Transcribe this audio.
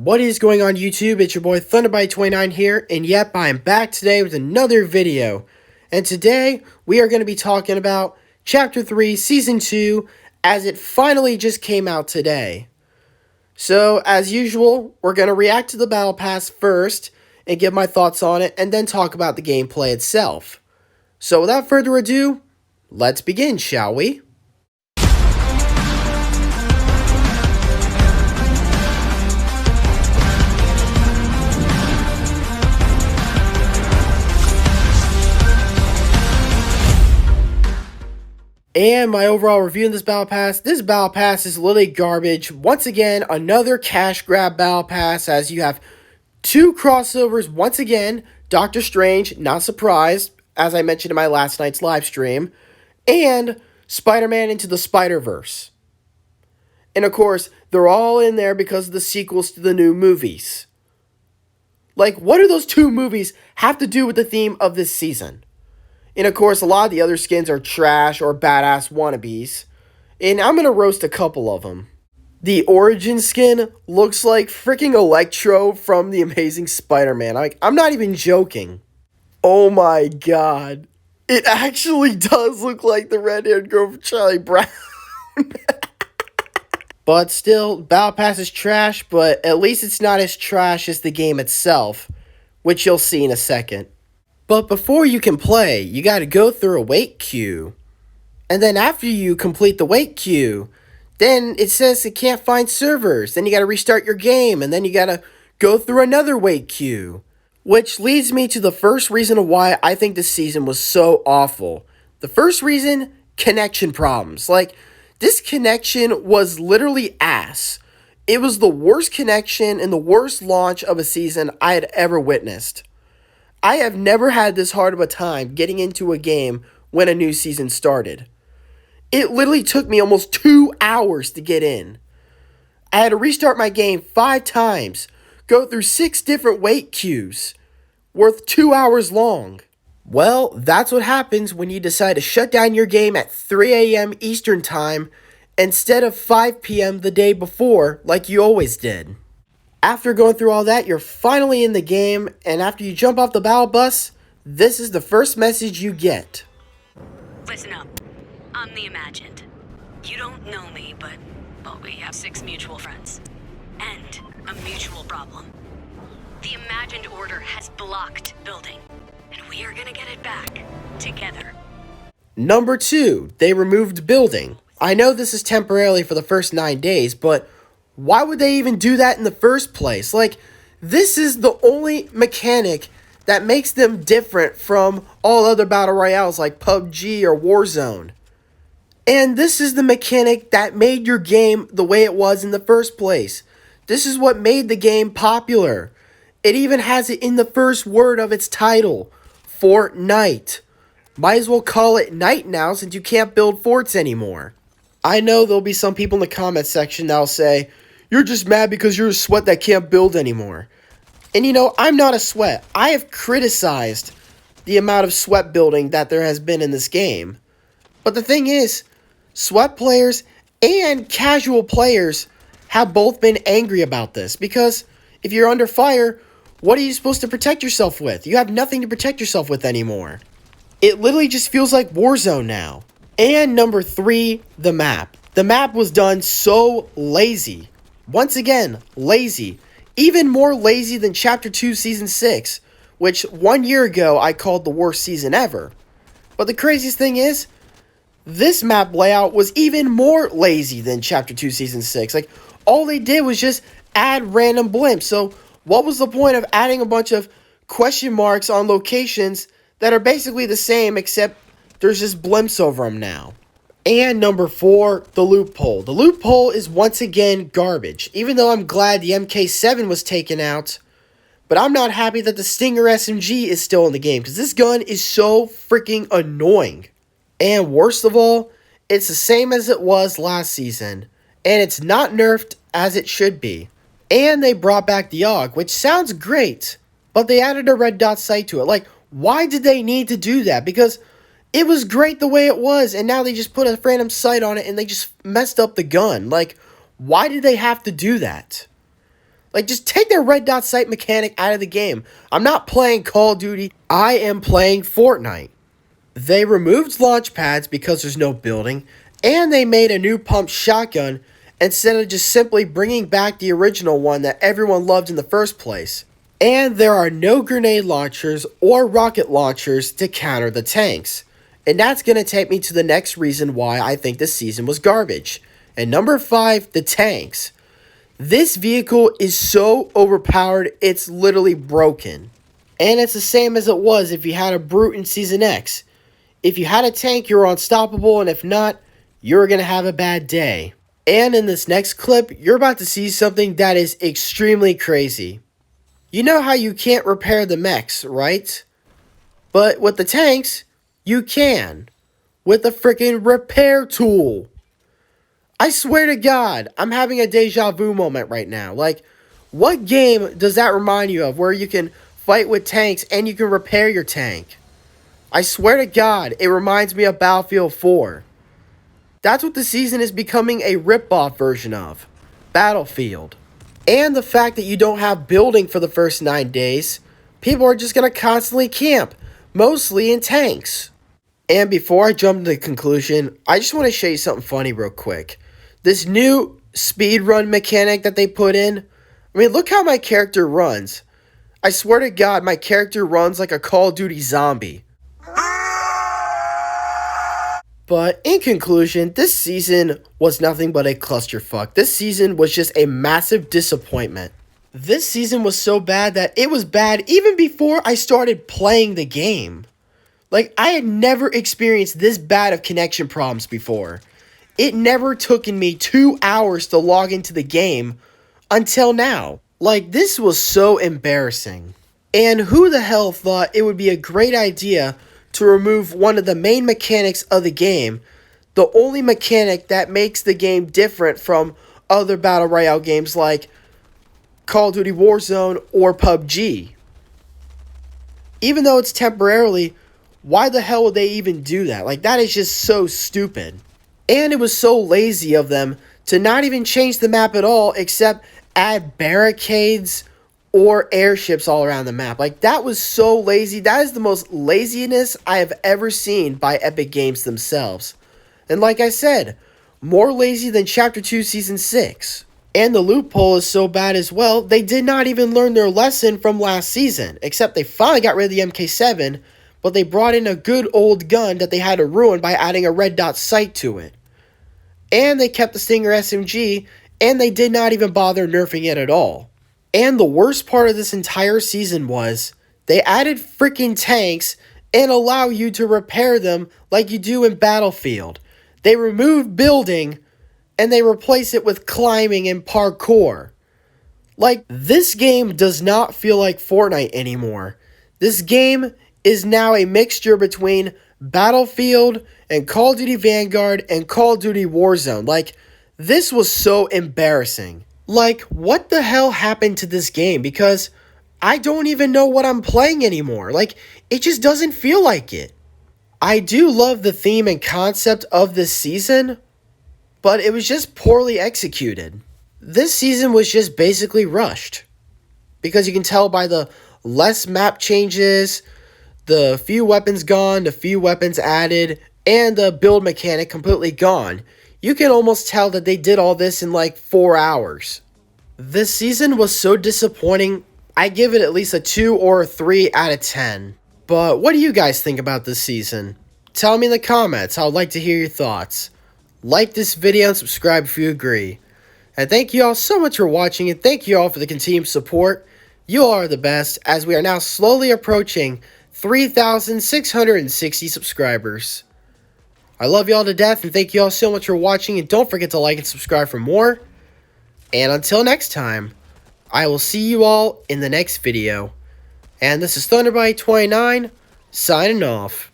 What is going on YouTube? It's your boy Thunderbite29 here, and yep, I am back today with another video. And today, we are going to be talking about Chapter 3, Season 2, as it finally just came out today. So, as usual, we're going to react to the Battle Pass first, and give my thoughts on it, and then talk about the gameplay itself. So, without further ado, let's begin, shall we? And my overall review in this Battle Pass is literally garbage. Once again, another cash grab Battle Pass, as you have two crossovers. Once again, Doctor Strange, not surprised, as I mentioned in my last night's live stream, and Spider-Man Into the Spider-Verse. And of course, they're all in there because of the sequels to the new movies. Like, what do those two movies have to do with the theme of this season? And of course, a lot of the other skins are trash or badass wannabes. And I'm going to roast a couple of them. The Origin skin looks like freaking Electro from The Amazing Spider-Man. I'm not even joking. Oh my god. It actually does look like the red-haired girl from Charlie Brown. But still, Battle Pass is trash, but at least it's not as trash as the game itself, which you'll see in a second. But before you can play, you gotta go through a wait queue. And then after you complete the wait queue, then it says it can't find servers. Then you gotta restart your game, and then you gotta go through another wait queue. Which leads me to the first reason of why I think this season was so awful. The first reason, connection problems. Like, this connection was literally ass. It was the worst connection and the worst launch of a season I had ever witnessed. I have never had this hard of a time getting into a game when a new season started. It literally took me almost 2 hours to get in. I had to restart my game 5 times, go through 6 different wait queues, worth 2 hours long. Well, that's what happens when you decide to shut down your game at 3 a.m. Eastern Time instead of 5 p.m. the day before like you always did. After going through all that, you're finally in the game, and after you jump off the battle bus, this is the first message you get. Listen up. I'm the Imagined. You don't know me, but, well, we have 6 mutual friends. And a mutual problem. The Imagined Order has blocked building, and we are gonna get it back, together. Number 2, they removed building. I know this is temporarily for the first 9 days, but why would they even do that in the first place? Like, this is the only mechanic that makes them different from all other battle royales like PUBG or Warzone. And this is the mechanic that made your game the way it was in the first place. This is what made the game popular. It even has it in the first word of its title, Fortnite. Might as well call it night now since you can't build forts anymore. I know there'll be some people in the comment section that'll say, "You're just mad because you're a sweat that can't build anymore." And you know, I'm not a sweat. I have criticized the amount of sweat building that there has been in this game. But the thing is, sweat players and casual players have both been angry about this. Because if you're under fire, what are you supposed to protect yourself with? You have nothing to protect yourself with anymore. It literally just feels like Warzone now. And number 3, the map. The map was done so lazy. Once again, lazy. Even more lazy than Chapter 2 Season 6, which 1 year ago I called the worst season ever. But the craziest thing is, this map layout was even more lazy than Chapter 2 Season 6. Like, all they did was just add random blimps. So, what was the point of adding a bunch of question marks on locations that are basically the same, except there's just blimps over them now? And number 4, the loophole. The loophole is once again garbage. Even though I'm glad the MK7 was taken out, but I'm not happy that the Stinger SMG is still in the game, because this gun is so freaking annoying. And worst of all, it's the same as it was last season, and it's not nerfed as it should be. And they brought back the AUG, which sounds great, but they added a red dot sight to it. Like, why did they need to do that? Because it was great the way it was, and now they just put a random sight on it and they just messed up the gun. Like, why did they have to do that? Like, just take their red dot sight mechanic out of the game. I'm not playing Call of Duty. I am playing Fortnite. They removed launch pads because there's no building, and they made a new pump shotgun instead of just simply bringing back the original one that everyone loved in the first place. And there are no grenade launchers or rocket launchers to counter the tanks. And that's going to take me to the next reason why I think this season was garbage. And number 5, the tanks. This vehicle is so overpowered, it's literally broken. And it's the same as it was if you had a Brute in Season X. If you had a tank, you were unstoppable, and if not, you're going to have a bad day. And in this next clip, you're about to see something that is extremely crazy. You know how you can't repair the mechs, right? But with the tanks, you can. With the freaking repair tool. I swear to God, I'm having a deja vu moment right now. Like, what game does that remind you of where you can fight with tanks and you can repair your tank? I swear to God, it reminds me of Battlefield 4. That's what the season is becoming a rip-off version of. Battlefield. And the fact that you don't have building for the first 9 days, people are just going to constantly camp, mostly in tanks. And before I jump to the conclusion, I just want to show you something funny real quick. This new speedrun mechanic that they put in, I mean, look how my character runs. I swear to God, my character runs like a Call of Duty zombie. But in conclusion, this season was nothing but a clusterfuck. This season was just a massive disappointment. This season was so bad that it was bad even before I started playing the game. Like, I had never experienced this bad of connection problems before. It never took me 2 hours to log into the game until now. Like, this was so embarrassing. And who the hell thought it would be a great idea to remove one of the main mechanics of the game, the only mechanic that makes the game different from other Battle Royale games like Call of Duty Warzone or PUBG. Even though it's temporarily, why the hell would they even do that? Like, that is just so stupid. And it was so lazy of them to not even change the map at all except add barricades or airships all around the map. Like, that was so lazy. That is the most laziness I have ever seen by Epic Games themselves. And like I said, more lazy than Chapter 2 Season 6. And the loophole is so bad as well, they did not even learn their lesson from last season. Except they finally got rid of the MK7, but they brought in a good old gun that they had to ruin by adding a red dot sight to it. And they kept the Stinger SMG, and they did not even bother nerfing it at all. And the worst part of this entire season was, they added freaking tanks and allow you to repair them like you do in Battlefield. They removed building, and they replace it with climbing and parkour. Like, this game does not feel like Fortnite anymore. This game is now a mixture between Battlefield and Call of Duty Vanguard and Call of Duty Warzone. Like, this was so embarrassing. Like, what the hell happened to this game? Because I don't even know what I'm playing anymore. Like, it just doesn't feel like it. I do love the theme and concept of this season, but it was just poorly executed. This season was just basically rushed. Because you can tell by the less map changes, the few weapons gone, the few weapons added, and the build mechanic completely gone. You can almost tell that they did all this in like 4 hours. This season was so disappointing, I give it at least a 2 or a 3 out of 10. But what do you guys think about this season? Tell me in the comments, I would like to hear your thoughts. Like this video and subscribe if you agree. And thank you all so much for watching, and thank you all for the continued support. You all are the best, as we are now slowly approaching 3,660 subscribers. I love y'all to death, and thank you all so much for watching, and don't forget to like and subscribe for more. And until next time, I will see you all in the next video. And this is Thunderbite29, signing off.